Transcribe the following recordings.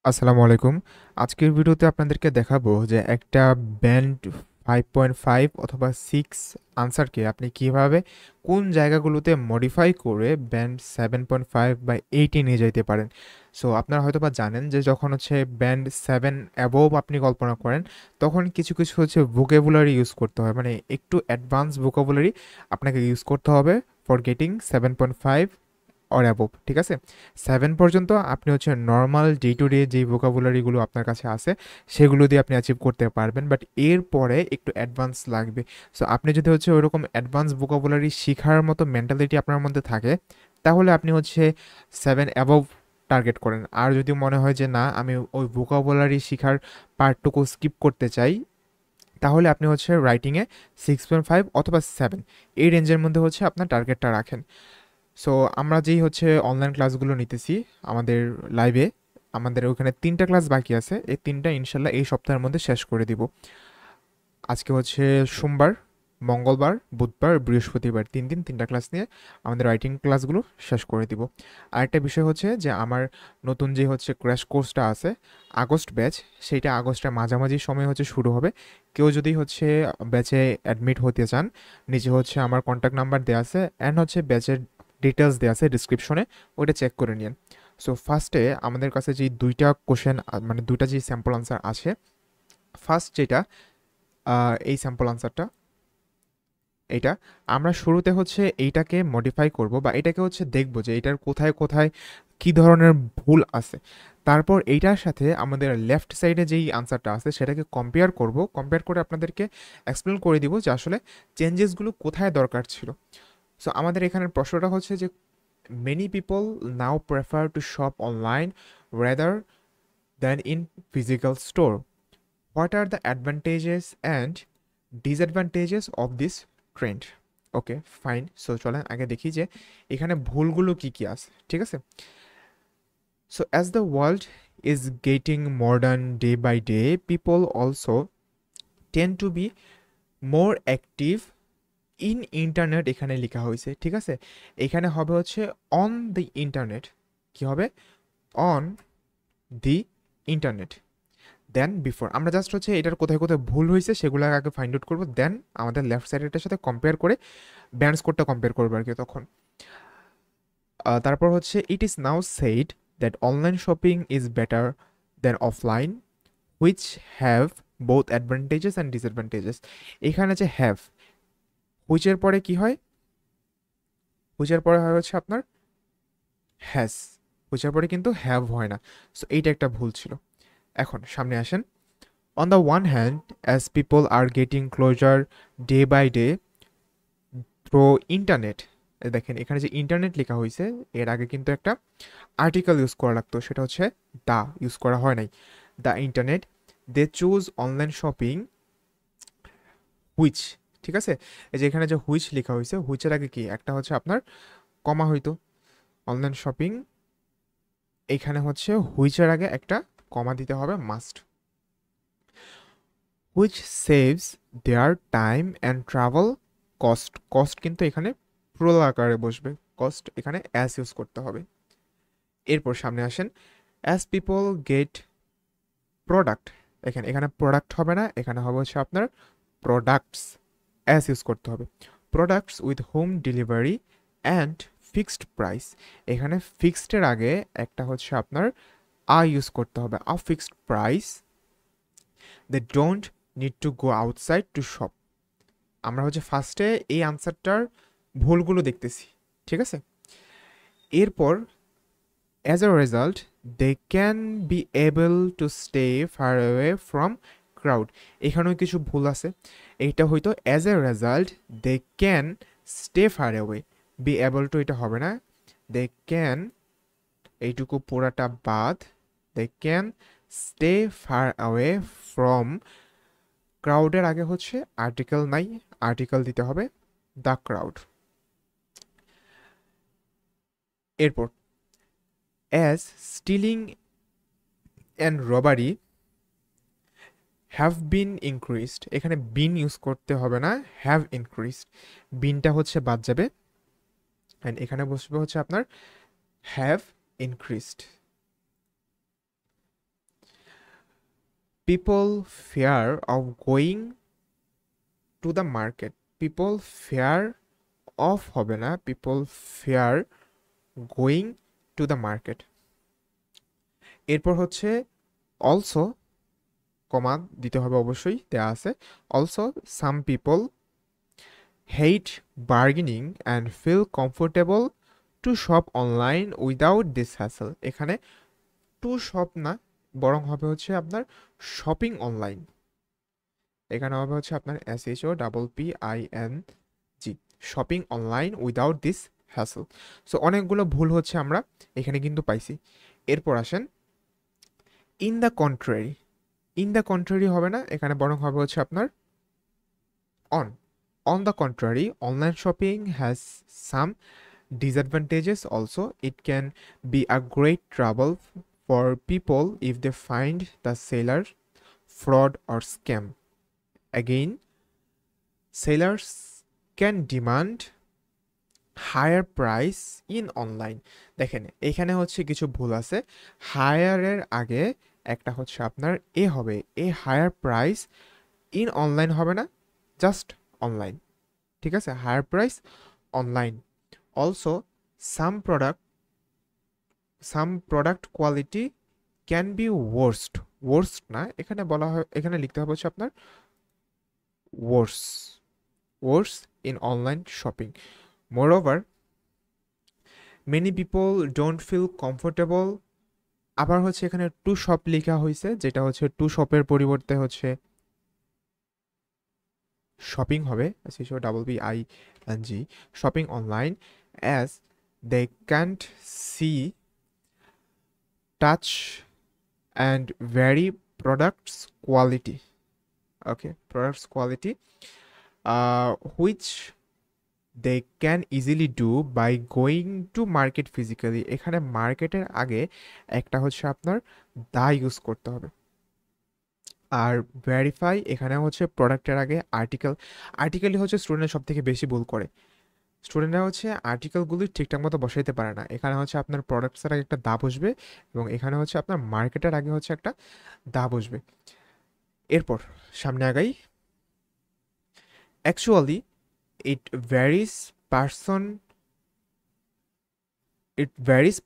আসসালামু আলাইকুম। আজকের ভিডিওতে আপনাদেরকে দেখাবো যে একটা ব্যান্ড 5.5 অথবা 6 আনসারকে আপনি কিভাবে কোন জায়গাগুলোতে মডিফাই করে ব্যান্ড 7.5 বা 8 এ নিয়ে যাইতে পারেন। সো আপনারা হয়তোবা জানেন যে যখন হচ্ছে ব্যান্ড 7 অ্যাবোভ আপনি কল্পনা করেন, তখন কিছু কিছু হচ্ছে ভোকাবুলারি ইউজ করতে হয়, মানে একটু অ্যাডভান্স ভোকাবুলারি আপনাকে ইউজ করতে হবে ফর গেটিং 7.5 অর অ্যাবোভ। ঠিক আছে, 7 পর্যন্ত আপনি হচ্ছে নর্মাল ডে টু ডে যেই ভোকাবুলারিগুলো আপনার কাছে আছে সেগুলো দিয়ে আপনি অ্যাচিভ করতে পারবেন, বাট এর পরে একটু অ্যাডভান্স লাগবে। সো আপনি যদি হচ্ছে ওইরকম অ্যাডভান্স ভোকাবুলারি শেখার মতো মেন্টালিটি আপনার মধ্যে থাকে, তাহলে আপনি হচ্ছে 7 অ্যাবোভ টার্গেট করেন। আর যদি মনে হয় যে না, আমি ওই ভোকাবুলারি শেখার পার্টটুকু স্কিপ করতে চাই, তাহলে আপনি হচ্ছে রাইটিংয়ে 6.5 অথবা 7 এই রেঞ্জের মধ্যে হচ্ছে আপনার টার্গেটটা রাখেন। সো আমরা যেই হচ্ছে অনলাইন ক্লাসগুলো নিতেছি আমাদের লাইভে, আমাদের ওখানে 3টা ক্লাস বাকি আছে, এই 3টা ইনশাল্লাহ এই সপ্তাহের মধ্যে শেষ করে দিব। আজকে হচ্ছে সোমবার, মঙ্গলবার, বুধবার, বৃহস্পতিবার, 3 দিন 3টা ক্লাস নিয়ে আমাদের রাইটিং ক্লাসগুলো শেষ করে দিব। আরেকটা বিষয় হচ্ছে যে আমার নতুন যে হচ্ছে ক্র্যাশ কোর্সটা আছে, আগস্ট ব্যাচ, সেইটা আগস্টের মাঝামাঝি সময় হচ্ছে শুরু হবে। কেউ যদি হচ্ছে ব্যাচে অ্যাডমিট হতে চান, নিচে হচ্ছে আমার কন্ট্যাক্ট নাম্বার দেওয়া আছে অ্যান্ড হচ্ছে ব্যাচের ডিটেলস দেওয়া আছে ডিসক্রিপশনে, ওইটা চেক করে নিন। সো ফার্স্টে আমাদের কাছে যে দুইটা কোশ্চেন, মানে দুইটা যে স্যাম্পল আনসার আছে, ফার্স্ট যেটা এই স্যাম্পল আনসারটা, এইটা আমরা শুরুতে হচ্ছে এইটাকে মডিফাই করব বা এটাকে হচ্ছে দেখব যে এটার কোথায় কোথায় কি ধরনের ভুল আছে। তারপর এইটার সাথে আমাদের লেফট সাইডে যেই আনসারটা আছে সেটাকে কম্পেয়ার করব, কম্পেয়ার করে আপনাদেরকে এক্সপ্লেন করে দিব যে আসলে চেঞ্জেসগুলো কোথায় দরকার ছিল। সো আমাদের এখানের প্রশ্নটা হচ্ছে যে many people now prefer to shop online rather than in physical store. What are the advantages and disadvantages of this trend? Okay, fine. So চলেন আগে দেখি যে এখানে ভুলগুলো কি কি আছে। ঠিক আছে, so as the world is getting modern day by day, people also tend to be more active in internet. এখানে লেখা হয়েছে, ঠিক আছে, এখানে হবে হচ্ছে অন দি ইন্টারনেট। কি হবে? On the internet than before. আমরা জাস্ট হচ্ছে এটার কোথায় কোথায় ভুল হয়েছে সেগুলো আগে ফাইন্ড আউট করবো, দেন আমাদের লেফট সাইডেরটার সাথে কম্পেয়ার করে ব্যান্ড স্কোরটা কম্পেয়ার করবো আর কি তখন। তারপর হচ্ছে ইট is now said that online shopping is better then offline, which have both advantages and disadvantages. এখানে যে হ্যাভ, হুইচের পরে কি হয়? হুইচের পরে হয় হচ্ছে আপনার হ্যাজ, হুইচের পরে কিন্তু হ্যাভ হয় না। সো এইটা একটা ভুল ছিল। এখন সামনে আসেন। On the one hand, as people are getting closer day by day through internet, দেখেন এখানে যে ইন্টারনেট লেখা হয়েছে, এর আগে কিন্তু একটা আর্টিকেল ইউজ করা লাগতো, সেটা হচ্ছে দা ইউজ করা হয় নাই। The internet, they choose online shopping which. ঠিক আছে, এই যে এখানে যে হুইচ লেখা হয়েছে, হুইচের আগে কি একটা হচ্ছে আপনার কমা হইতো। অনলাইন শপিং, এখানে হচ্ছে হুইচের আগে একটা কমা দিতে হবে must. Which saves there time and travel cost. Cost কিন্তু এখানে প্লুরাল আকারে বসবে, কস্ট এখানে অ্যাস ইউজ করতে হবে। এরপর সামনে আসেন। অ্যাজ পিপল গেট প্রোডাক্ট, এখানে এখানে প্রোডাক্ট হবে না, এখানে হবে হচ্ছে আপনার প্রোডাক্টস, অ্যাস ইউজ করতে হবে। Products with home delivery and fixed price, এখানে ফিক্সডের আগে একটা হচ্ছে আপনার ইউজ করতে হবে, fixed price. They don't need to go outside to shop. আমরা হচ্ছে ফার্স্টে এই আনসারটার ভুলগুলো দেখতেছি, ঠিক আছে। এরপর as a result they can be able to stay far away from crowd, এখানেও কিছু ভুল আছে। এইটা হয়তো as a result they can stay far away, be able to এটা হবে না, দে ক্যান, এইটুকু পুরাটা বাদ, they can stay far away from ক্রাউডের আগে হচ্ছে আর্টিকেল নাই, আর্টিকেল দিতে হবে দ্য ক্রাউড। এরপর as stealing and robbery have been increased, এখানে বিন ইউজ করতে হবে না, হ্যাভ ইনক্রিজড, বিনটা হচ্ছে বাদ যাবে অ্যান্ড এখানে বসবে হচ্ছে আপনার have increased. people fear of going to the market. People fear of হবে না, people fear going to the market. এরপর হচ্ছে অলসো, কমা দিতে হবে অবশ্যই, দেয়া আছে। Also some people hate bargaining and feel comfortable to shop online without this hassle. এখানে টু শপ না, বরং হবে হচ্ছে আপনার শপিং অনলাইন। এখানে হবে হচ্ছে আপনার SHOPPING, shopping online without this hassle. So অনেকগুলো ভুল হচ্ছে আমরা এখানে কিন্তু পাইছি। এরপর আসেন in the contrary. In the contrary হবে না, এখানে বরং হবে হচ্ছে আপনার on. On the contrary, online shopping has some disadvantages also. It can be a great trouble for people if they find the seller fraud or scam. Again, sellers can demand higher price in online. দেখেন এখানে হচ্ছে কিছু ভুল আছে। হায়ারের আগে একটা হচ্ছে আপনার এ হবে, a higher price in online হবে না, জাস্ট অনলাইন। ঠিক আছে, higher price online. Also some product quality can be worst. Worst না, এখানে বলা হয়, এখানে লিখতে হবে হচ্ছে আপনার worse in online shopping. Moreover, many people don't feel comfortable. আবার হচ্ছে এখানে টু শপ লেখা হয়েছে, যেটা হচ্ছে টু শপের পরিবর্তে হচ্ছে শপিং হবে, SHOPPING, shopping online, as they can't see, touch and vary products quality. Okay, products quality, which they can easily do by going to market physically. এখানে মার্কেটের আগে একটা হচ্ছে আপনার দা ইউজ করতে হবে। আর ভেরিফাই, এখানে হচ্ছে প্রোডাক্টের আগে আর্টিকেলই হচ্ছে স্টুডেন্ট সব থেকে বেশি ভুল করে। স্টুডেন্টরা হচ্ছে আর্টিকেলগুলি ঠিকঠাক মতো বসাইতে পারে না। এখানে হচ্ছে আপনার প্রোডাক্টসের আগে একটা দা বসবে, এবং এখানে হচ্ছে আপনার মার্কেটের আগে হচ্ছে একটা দা বসবে। এরপর সামনে আগাই। Actually it varies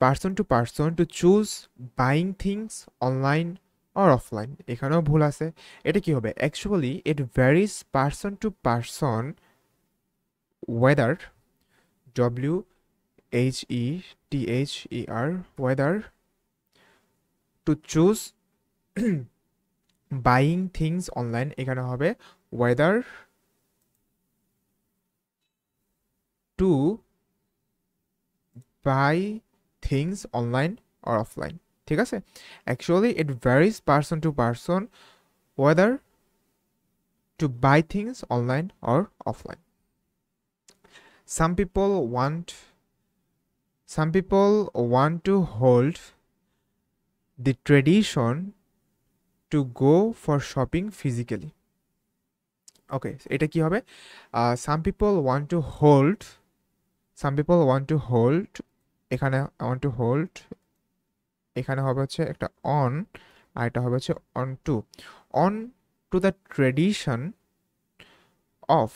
person to person to choose buying things online or offline. এখানেও ভুল আছে। এটা কি হবে? Actually it varies person to person whether, WHETHER, whether to choose buying things online, এখানে হবে whether to buy things online or offline. ঠিক আছে, actually it varies person to person whether to buy things online or offline. Some people want to hold the tradition to go for shopping physically. Okay, এটা কি হবে? Some people want to hold, এখানে এখানে হবে হচ্ছে একটা on, আর এটা হবে হচ্ছে on to the tradition of,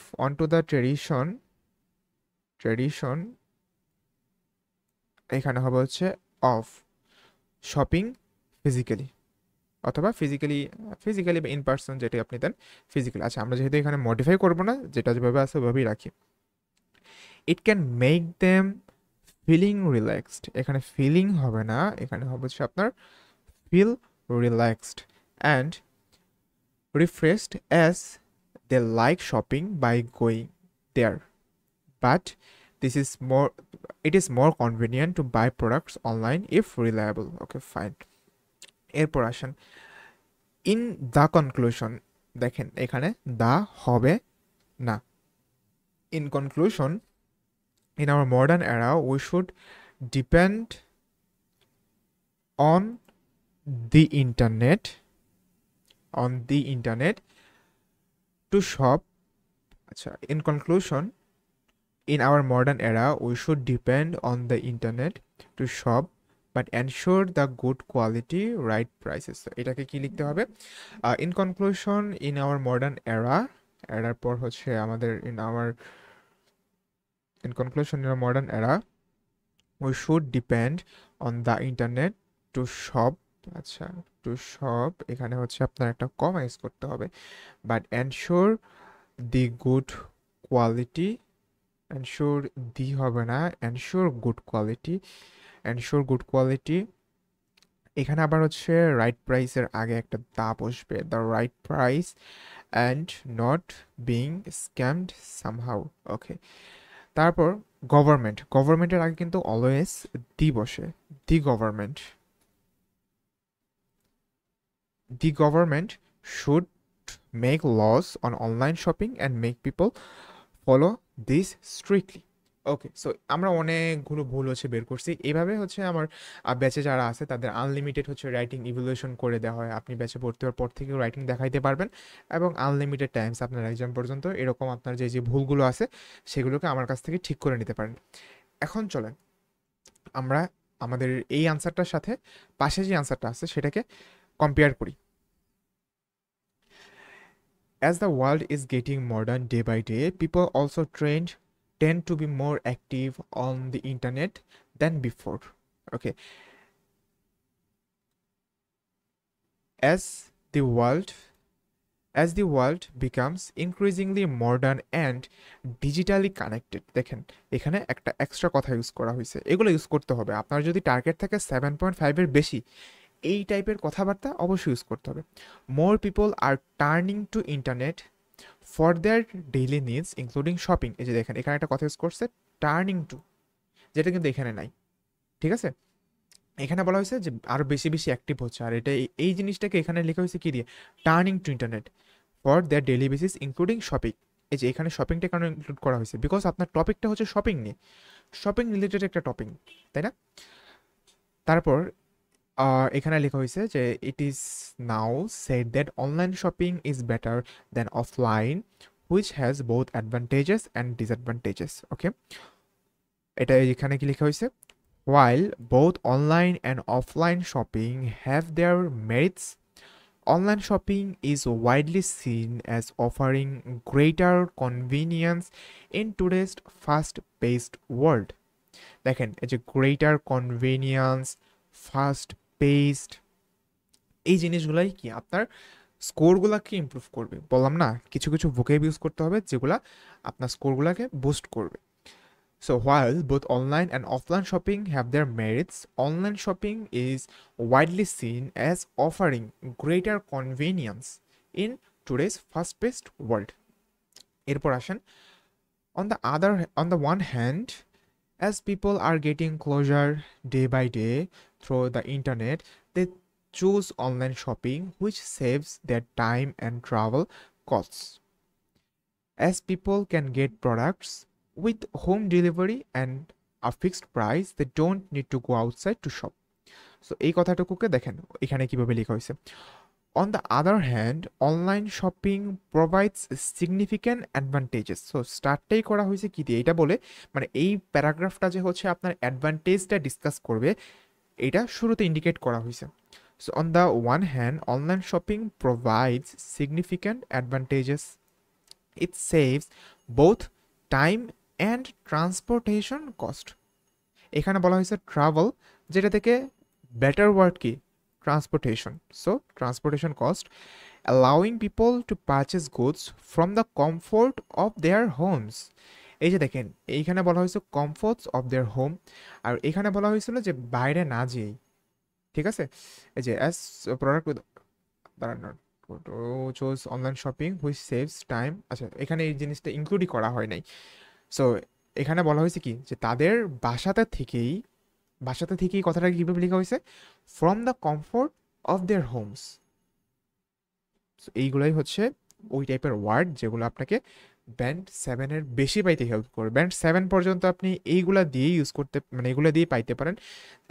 tradition এখানে হবে হচ্ছে অফ শপিং ফিজিক্যালি, অথবা ফিজিক্যালি বা ইন পার্সন, যেটা আপনি দেন ফিজিক্যালি। আচ্ছা, আমরা যেহেতু এখানে মডিফাই করবো না, যেটা যেভাবে আছে ওইভাবেই রাখি। It can make them feeling relaxed, এখানে ফিলিং হবে না, এখানে হবে হচ্ছে আপনার feel relaxed and refreshed as they like shopping by going there, but it is more convenient to buy products online if reliable. Okay, fine. এরপর আসেন in the conclusion. দেখেন এখানে দা হবে না। In conclusion, in our modern era we should depend on the internet to shop. আচ্ছা, in conclusion, in our modern era we should depend on the internet to shop but ensure the good quality right prices. এটাকে কি লিখতে হবে? In conclusion, in our modern এরা, error পর হচ্ছে আমাদের in conclusion in our modern এরা we should depend on the internet to shop। আচ্ছা, টু শপ এখানে হচ্ছে আপনার একটা কমা ইউজ করতে হবে, but ensure the good quality, ensure the হবে না, ensure good quality, ensure good quality. এখানে আবার হচ্ছে রাইট প্রাইসের আগে একটা দা বসবে, the right price and not being scammed somehow. Okay, তারপর গভর্নমেন্ট, গভর্নমেন্টের আগে কিন্তু অলওয়েজ দি বসে, the government, the government should make laws on online shopping and make people follow this strictly. Okay, so আমরা অনেকগুলো ভুল হচ্ছে বের করছি। এভাবে হচ্ছে আমার ব্যাচে যারা আছে তাদের আনলিমিটেড হচ্ছে রাইটিং ইভ্যালুয়েশন করে দেওয়া হয়। আপনি ব্যাচে ভর্তি হওয়ার পর থেকেও রাইটিং দেখাইতে পারবেন এবং আনলিমিটেড টাইমস আপনার এক্সাম পর্যন্ত এরকম আপনার যে যে ভুলগুলো আছে সেগুলোকে আমার কাছ থেকে ঠিক করে নিতে পারেন। এখন চলেন আমরা আমাদের এই আনসারটার সাথে পাশে যে আনসারটা আছে সেটাকে কম্পেয়ার করি। As the world is getting modern day by day, people also tend to be more active on the internet than before. Okay, as the world as the world becomes increasingly modern and digitally connected, দেখেন এখানে একটা extra কথা use করা হয়েছে, এগুলো use করতে হবে। আপনার যদি টার্গেট থাকে 7.5-এর বেশি, এই টাইপের কথাবার্তা অবশ্যই ইউজ করতে হবে। More people are turning to internet for their daily needs including shopping. এই যে দেখেন এখানে একটা কথা ইউজ করছে, টার্নিং টু, যেটা কিন্তু এখানে নাই। ঠিক আছে, এখানে বলা হয়েছে যে আরও বেশি বেশি অ্যাক্টিভ হচ্ছে, আর এটা এই জিনিসটাকে এখানে লেখা হয়েছে কি দিয়ে, turning to internet for their daily basis including shopping. এই যে এখানে শপিংটা কেন ইনক্লুড করা হয়েছে, বিকজ আপনার টপিকটা হচ্ছে শপিং নিয়ে, শপিং রিলেটেড একটা টপিক, তাই না? তারপর এখানে লেখা হয়েছে যে it is now said that online shopping is better than offline which has both advantages and disadvantages. Okay, এটা এখানে কি লেখা হয়েছে, while both online and offline shopping have their merits, online shopping is widely seen as offering greater convenience in today's fast-paced world। দেখেন এই যে greater convenience, fast paced, এই জিনিসগুলাই কি আপনার স্কোরগুলোকে ইমপ্রুভ করবে। বললাম না, কিছু কিছু ভোকেব ইউজ করতে হবে যেগুলা আপনার স্কোরগুলোকে বুস্ট করবে। So while both online and offline shopping have their merits, online shopping is widely seen as offering greater convenience in today's fast-paced world. এরপর আসেন, on the one hand, as people are getting closer day by day through the internet, they choose online shopping, which saves their time and travel costs. As people can get products with home delivery and a fixed price, they don't need to go outside to shop. So এই কথাটুকুকে দেখেন এখানে কিভাবে লেখা হয়েছে, on the other hand, online shopping provides significant advantages. So স্টার্টটাই করা হয়েছে কি দিয়ে, এটা বলে মানে এই প্যারাগ্রাফটা যে হচ্ছে আপনার অ্যাডভান্টেজটা ডিসকাস করবে, এটা শুরুতে ইন্ডিকেট করা হয়েছে। So on the one hand, online shopping provides significant advantages. It saves both time and transportation cost. এখানে বলা হয়েছে ট্রাভেল, যেটা থেকে বেটার ওয়ার্ড কি, transportation. So transportation cost, allowing people to purchase goods from the comfort of their homes. এই যে দেখেন এইখানে বলা হয়েছে কমফোর্টস অফ দেয়ার হোম, আর এখানে বলা হয়েছিল যে বাইরে না যেয়েই। ঠিক আছে, এই যে অ্যাজ প্রোডাক্ট দাঁড়ানোর choose online shopping which saves time. আচ্ছা, এখানে এই জিনিসটা ইনক্লুডই করা হয় নাই। সো এখানে বলা হয়েছে কি, যে তাদের বাসাতে থেকেই কথাটা কীভাবে লেখা হয়েছে, from the comfort of their homes. এইগুলাই হচ্ছে ওই টাইপের ওয়ার্ড যেগুলো আপনাকে ব্যান্ড 7-এর বেশি পাইতে হেল্প করবে। ব্যান্ড 7 পর্যন্ত আপনি এইগুলা দিয়ে ইউজ করতে, মানে এগুলো দিয়ে পাইতে পারেন।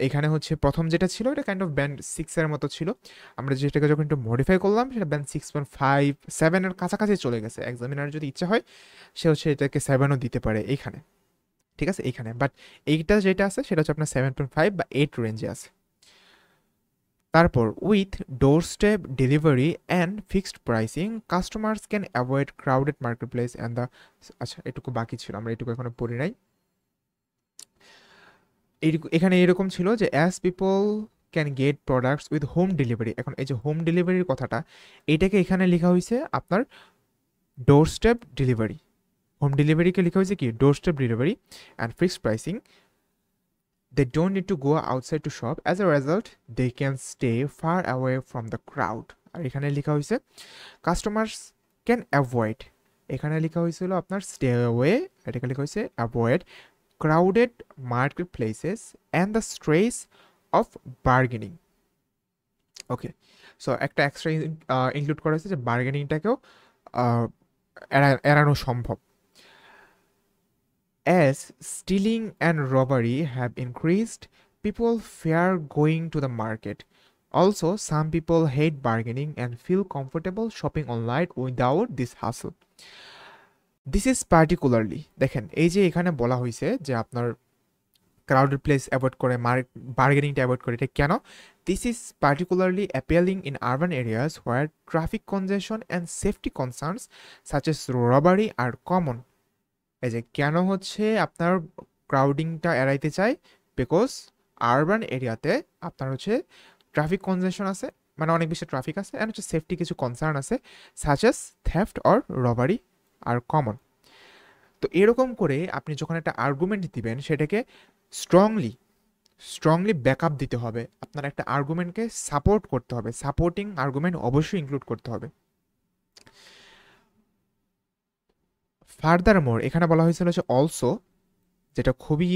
এখানে হচ্ছে প্রথম যেটা ছিল এটা কাইন্ড অফ ব্যান্ড 6-এর মতো ছিল, আমরা যেটাকে যখন একটু মডিফাই করলাম সেটা ব্যান্ড 6.5 7-এর কাছাকাছি চলে গেছে। এক্সামিনার যদি ইচ্ছা হয় সে হচ্ছে এটাকে 7ও দিতে পারে এইখানে। ঠিক আছে এখানে, বাট এইটা যেটা আছে সেটা হচ্ছে আপনার 7.5 বা 8 রেঞ্জে আছে। তারপর with door step delivery and fixed pricing customers can avoid crowded market place and the, আচ্ছা এটুকু বাকি ছিল, আমরা এটুকু এখনো পড়ি নাই। এখানে এরকম ছিল যে as people can get products with home delivery, এখন এই যে হোম ডেলিভারির কথাটা এটাকে এখানে লেখা হয়েছে আপনার ডোর স্টেপ ডেলিভারি, হোম ডেলিভারিকে লেখা হয়েছে কি ডোর step delivery and fixed pricing, they don't need to go outside to shop, as a result they can stay far away from the crowd। আর এখানে লেখা হয়েছে কাস্টমার্স ক্যান অ্যাভয়েড, এখানে লেখা হয়েছিল আপনার স্টে অ্যাওয়ে, এটাকে লেখা হয়েছে avoid crowded marketplaces and the stress of bargaining। Okay, so একটা এক্সট্রা ইনক্লুড করা হয়েছে যে বার্গেনিংটাকেও এড়ানো সম্ভব। As stealing and robbery have increased, people fear going to the market. Also, some people hate bargaining and feel comfortable shopping online without this hassle. This is particularly, দেখেন এই যে এখানে বলা হয়েছে যে আপনার ক্রাউডেড প্লেস অ্যাভয়েড করে বার্গেনিংটা avoid করে, এটা কেন? This is particularly appealing in urban areas where traffic congestion and safety concerns such as robbery are common. এই যে কেন হচ্ছে আপনার ক্রাউডিংটা এড়াইতে চায়, বিকজ আরবান এরিয়াতে আপনার হচ্ছে ট্রাফিক কনজেশন আছে, মানে অনেক বেশি ট্রাফিক আছে, অ্যান্ড হচ্ছে সেফটি কিছু কনসার্ন আছে, such as theft or robbery are common. তো এরকম করে আপনি যখন একটা আর্গুমেন্ট দিবেন সেটাকে স্ট্রংলি ব্যাকআপ দিতে হবে, আপনার একটা আর্গুমেন্টকে সাপোর্ট করতে হবে, সাপোর্টিং আর্গুমেন্ট অবশ্যই ইনক্লুড করতে হবে। ফার্দারমোর এখানে বলা হয়েছিল যে অলসো, যেটা খুবই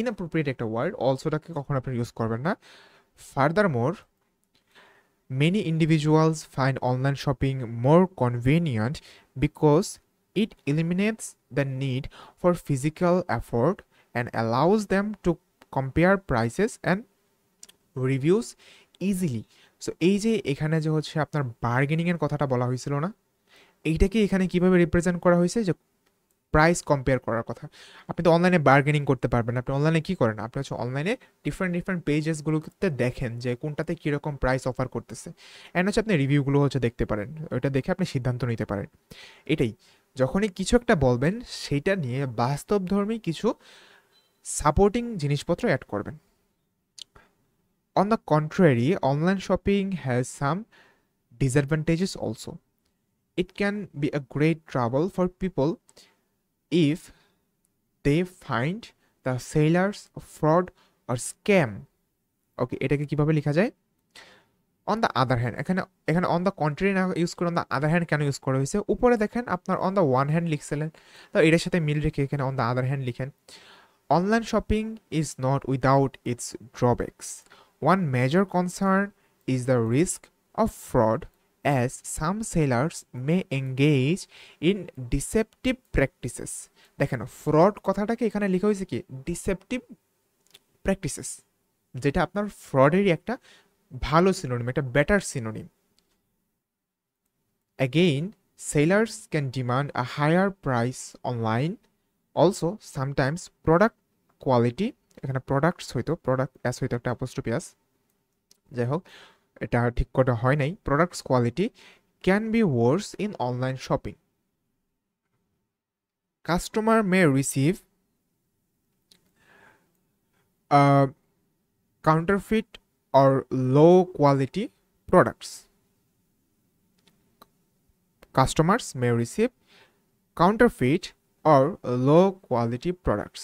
ইনঅ্যাপ্রোপ্রিয়েট একটা ওয়ার্ড, অলসোটাকে কখনো আপনি ইউজ করবেন না। ফার্দারমোর many individuals find online shopping more convenient because it eliminates the need for physical effort and allows them to compare prices and reviews easily। So এই যে এখানে যে হচ্ছে আপনার বার্গেনিং এর কথাটা বলা হয়েছিল না, এইটাকে এখানে কিভাবে রিপ্রেজেন্ট করা হয়েছে যে প্রাইস কম্পেয়ার করার কথা। আপনি তো অনলাইনে বার্গেনিং করতে পারবেন, আপনি অনলাইনে কি করেন, আপনি হচ্ছে অনলাইনে ডিফারেন্ট পেজেসগুলোতে দেখেন যে কোনটাতে কীরকম প্রাইস অফার করতেছে, অ্যান্ড হচ্ছে আপনি রিভিউগুলো হচ্ছে দেখতে পারেন, ওইটা দেখে আপনি সিদ্ধান্ত নিতে পারেন। এটাই, যখনই কিছু একটা বলবেন সেইটা নিয়ে বাস্তবধর্মী কিছু সাপোর্টিং জিনিসপত্র অ্যাড করবেন। On the contrary online shopping has some disadvantages also. It can be a great trouble for people if they find the sellers fraud or scam। ওকে, এটাকে কিভাবে লেখা যায়? অন দ্য আদার হ্যান্ড, এখানে on the contrary না use করে on the other hand কেন use করা হয়েছে? উপরে দেখেন আপনার অন দ্য ওয়ান হ্যান্ড লিখছিলেন, তো এটার সাথে মিল রেখে এখানে অন দ্য আদার হ্যান্ড লিখেন। Online shopping is not without it's drawbacks. One major concern is the risk of fraud, as some sellers may engage in deceptive practices। দেখেন fraud কথাটাকে এখানে লেখা হয়েছে কি ডিসেপটিভ প্র্যাকটিসেস, যেটা আপনার ফ্রডেরই একটা ভালো সিনোনিম, একটা better synonym. Again, sellers can demand a higher price online. Also, sometimes product quality, এখানে প্রোডাক্টস হইতো, প্রোডাক্ট অ্যাস হইতো একটা অ্যাপোস্ট্রফি অ্যাস, যাই হোক এটা ঠিক করা হয় নাই, products quality can B Wars in online shopping. Customer May receive counterfeit or low quality products. Customers may receive counterfeit or low quality products,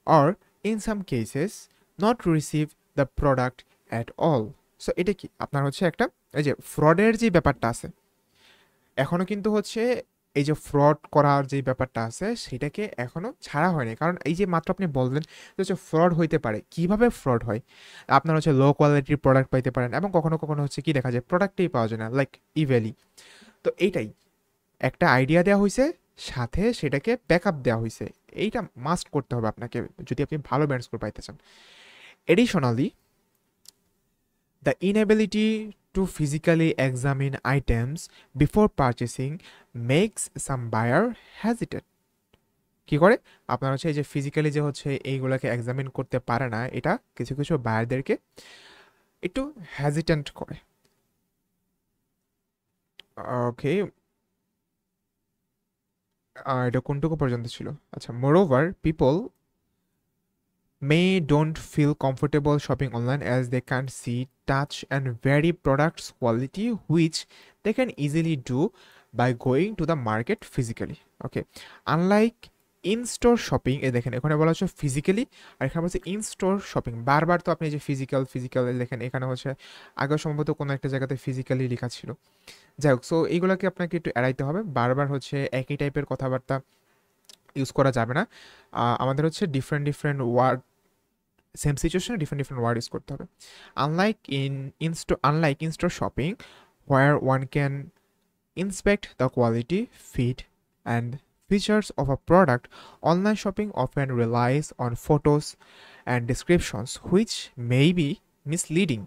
or in some cases not receive the product at all. So এটা কি আপনার হচ্ছে একটা এই যে ফ্রডের যে ব্যাপারটা আছে, এখনো কিন্তু হচ্ছে এই যে ফ্রড করার যে ব্যাপারটা আছে সেটাকে এখনো ছাড়া হয়নি, কারণ এই যে মাত্র আপনি বললেন যে হচ্ছে ফ্রড হইতে পারে, কিভাবে ফ্রড হয়? আপনার হচ্ছে লো কোয়ালিটির প্রোডাক্ট পাইতে পারেন, এবং কখনো কখনো হচ্ছে কি দেখা যায় প্রোডাক্টেই পাওয়া যায় না, লাইক ইভ্যালি। তো এইটাই একটা আইডিয়া দেওয়া হয়েছে, সাথে সেটাকে ব্যাকআপ দেওয়া হয়েছে, এইটা মাস্ট করতে হবে আপনাকে যদি আপনি ভালো ব্র্যান্ড স্কোর পাইতে চান। Additionally, the inability to physically examine items before purchasing makes some buyer hesitate। কি করে আপনার হচ্ছে এই যে ফিজিক্যালি যে হচ্ছে এইগুলোকে এক্সামিন করতে পারে না, এটা কিছু কিছু বায়ারদেরকে একটু হ্যাজিটেন্ট করে। ওকে, এটা কোনটুকু পর্যন্ত ছিল? আচ্ছা, moreover people may don't feel comfortable shopping online as they can't see, touch, and vary products' quality, which they can easily do by going to the market physically. Okay, unlike in-store shopping, এ দেখেন এখানে বলা হচ্ছে physically, আর এখানে বলছে in-store shopping। বারবার তো আপনি যে ফিজিক্যাল ফিজিক্যাল দেখেন, এখানে হচ্ছে আগে সম্ভবত কোনো একটা জায়গাতে ফিজিক্যালি লেখা ছিল। যাই হোক, সো এইগুলোকে আপনাকে একটু এড়াইতে হবে, বারবার হচ্ছে একই টাইপের কথাবার্তা ইউজ করা যাবে না। আমাদের হচ্ছে ডিফারেন্ট ডিফারেন্ট ওয়ার্ড, সেম সিচুয়েশনে ডিফারেন্ট ডিফারেন্ট ওয়ার্ড ইউজ করতে হবে। Unlike in-store shopping, where one can inspect the quality, fit, and features of a product, online shopping often relies on photos and descriptions, which may be misleading.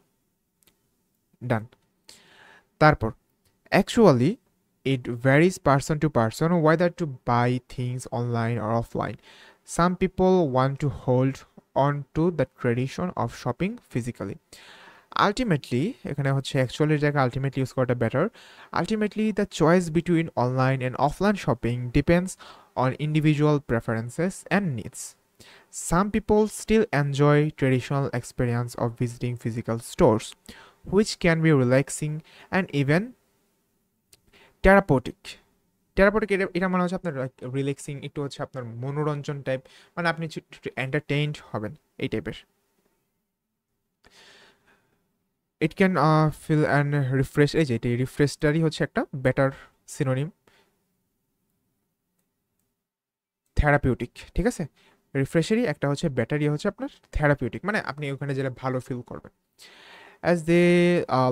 Done. তারপর, actually, it varies person to person whether to buy things online or offline. Some people want to hold on to the tradition of shopping physically. Ultimately, এখানে হচ্ছে actually এর জায়গায় ultimately use করাটা better. Ultimately, the choice between online and offline shopping depends on individual preferences and needs. Some people still enjoy traditional experience of visiting physical stores, which can be relaxing and even therapeutic. এটা মানে হচ্ছে আপনার relaxing, একটু হচ্ছে আপনার মনোরঞ্জন type, মানে আপনি একটু এন্টারটেইনড হবেন এই টাইপের। It can feel and refresh, এই যে এই রিফ্রেশটারই হচ্ছে একটা বেটার সিনোনিম। থেরাপিউটিক, ঠিক আছে, রিফ্রেশেরই একটা হচ্ছে ব্যাটারি হচ্ছে আপনার থেরাপিউটিক, মানে আপনি ওখানে যেটা ভালো ফিল করবেন। As they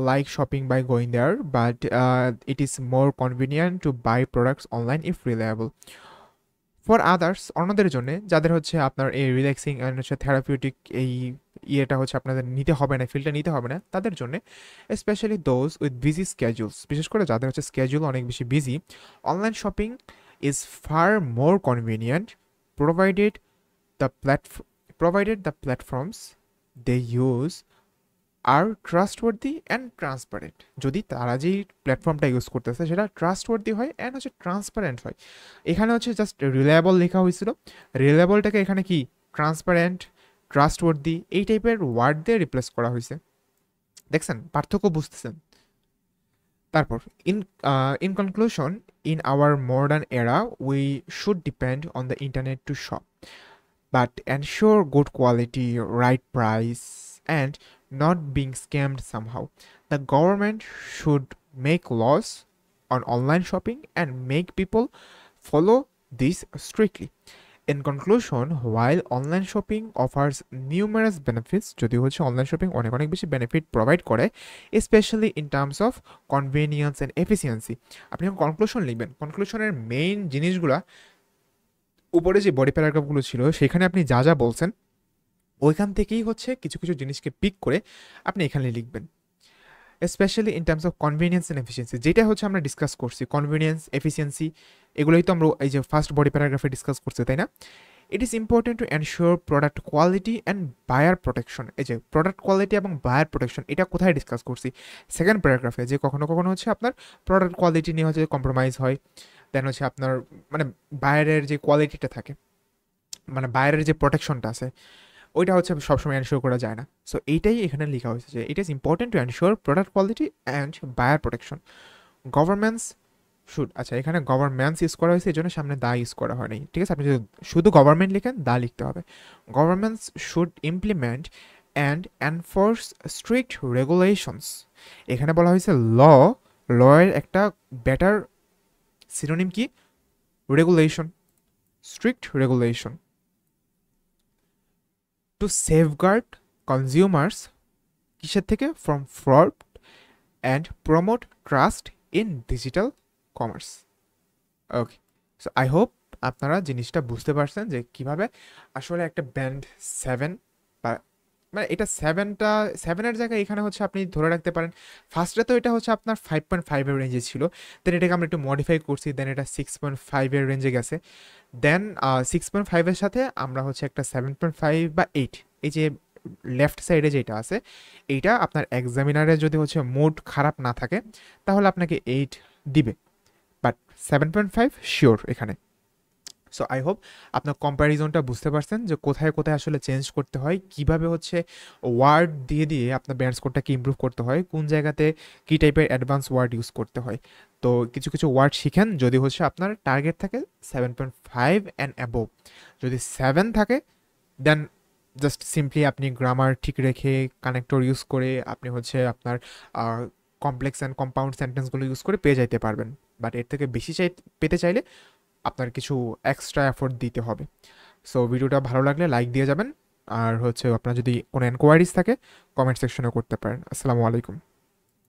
like shopping by going there, but it is more convenient to buy products online if reliable. For others, অন্যদের জন্য যাদের হচ্ছে আপনার এই রিল্যাক্সিং অ্যান্ড হচ্ছে থেরাপিউটিক এই ইয়েটা হচ্ছে আপনাদের নিতে হবে না, ফিলটা নিতে হবে না, তাদের জন্য specially those with busy schedules, বিশেষ করে যাদের হচ্ছে স্কেজুল অনেক বেশি busy, online shopping is far more convenient provided the platforms they use are trustworthy and transparent. যদি তারা যেই প্ল্যাটফর্মটা ইউজ করতেছে সেটা ট্রাস্টওয়ার্দি হয় অ্যান্ড হচ্ছে ট্রান্সপারেন্ট হয়। এখানে হচ্ছে জাস্ট রিলায়েবল লেখা হয়েছিল, রিলায়েবলটাকে এখানে কি ট্রান্সপারেন্ট, ট্রাস্টওয়ার্দি এই টাইপের ওয়ার্ড দিয়ে রিপ্লেস করা হয়েছে। দেখছেন পার্থক্য, বুঝতেছেন? তারপর in conclusion, in our modern era we should depend on the internet to shop, but ensure good quality, right price, and not being scammed somehow. The government should make laws on online shopping and make people follow this strictly. In conclusion, while online shopping offers numerous benefits, যদি হচ্ছে online shopping অনেক অনেক বেশি benefit provide করে, specially in terms of convenience and efficiency. আপনি যখন conclusion লিখবেন, কনক্লুশনের main জিনিসগুলা উপরে যে বডি প্যারাগ্রাফগুলো ছিল সেখানে আপনি যা যা বলছেন ওইখান থেকেই হচ্ছে কিছু কিছু জিনিসকে পিক করে আপনি এখানে লিখবেন, specially in terms of convenience and efficiency, যেটা হচ্ছে আমরা ডিসকাস করছি। কনভিনিয়েন্স, এফিসিয়েন্সি এগুলোই তো আমরা এই যে ফার্স্ট বডি প্যারাগ্রাফে ডিসকাস করছি, তাই না? It is important to ensure product quality and buyer protection. এই যে প্রোডাক্ট কোয়ালিটি এবং বায়ার প্রোটেকশন, এটা কোথায় ডিসকাস করছি? সেকেন্ড প্যারাগ্রাফে, যে কখনো কখনো হচ্ছে আপনার প্রোডাক্ট কোয়ালিটি নিয়ে হচ্ছে কম্প্রোমাইজ হয়, দেন হচ্ছে আপনার মানে বায়ারের যে কোয়ালিটিটা থাকে, মানে বায়ারের যে প্রোটেকশনটা আছে ওইটা হচ্ছে সবসময় এনশিওর করা যায় না। সো এইটাই এখানে লেখা হয়েছে যে it is important to ensure product quality and buyer protection. Governments should, আচ্ছা এখানে গভর্নমেন্টস ইউজ করা হয়েছে, এই জন্য সামনে দা ইউজ করা হয়নি, ঠিক আছে? আপনি যদি শুধু গভর্নমেন্ট লিখেন দা লিখতে হবে। Governments should implement and enforce strict regulations. এখানে বলা হয়েছে ল এর একটা বেটার সিনোনিম কি? Regulation, strict regulation, to safeguard consumers কিসের থেকে? From fraud and promote trust in digital commerce. Okay, so I hope আপনারা জিনিসটা বুঝতে পারছেন যে কিভাবে আসলে একটা ব্যান্ড 7 বা মানে এটা সেভেনের জায়গায় এখানে হচ্ছে আপনি ধরে রাখতে পারেন। ফার্স্টে তো এটা হচ্ছে আপনার 5.5 এর রেঞ্জে ছিল, দেন এটাকে আমরা একটু মডিফাই করছি, দেন এটা 6.5 এর রেঞ্জে গেছে, দেন 6.5 এর সাথে আমরা হচ্ছে একটা 7.5 বা 8, এই যে লেফট সাইডে যেটা আছে এইটা আপনার এক্সামিনারে যদি হচ্ছে মোড খারাপ না থাকে তাহলে আপনাকে 8 দিবে, বাট 7.5 শিওর এখানে। সো আই হোপ আপনার কম্প্যারিজনটা বুঝতে পারছেন যে কোথায় কোথায় আসলে চেঞ্জ করতে হয়, কিভাবে হচ্ছে ওয়ার্ড দিয়ে দিয়ে আপনার ব্যান্ড স্কোরটাকে ইমপ্রুভ করতে হয়, কোন জায়গাতে কী টাইপের অ্যাডভান্স ওয়ার্ড ইউজ করতে হয়। তো কিছু কিছু ওয়ার্ড শিখেন যদি হচ্ছে আপনার টার্গেট থাকে 7.5 অ্যান্ড অ্যাবোভ। যদি 7 থাকে দেন জাস্ট সিম্পলি আপনি গ্রামার ঠিক রেখে কানেক্টর ইউজ করে আপনি হচ্ছে আপনার কমপ্লেক্স অ্যান্ড কম্পাউন্ড সেন্টেন্সগুলো ইউজ করে পেয়ে যাইতে পারবেন। বাট এর থেকে বেশি পেতে চাইলে আপনার কিছু এক্সট্রা এফোর্ট দিতে হবে। সো ভিডিওটা ভালো লাগলে লাইক দিয়ে যাবেন, আর হচ্ছে আপনার যদি কোনো এনকোয়ারিজ থাকে কমেন্ট সেকশনে করতে পারেন। আসসালামু আলাইকুম।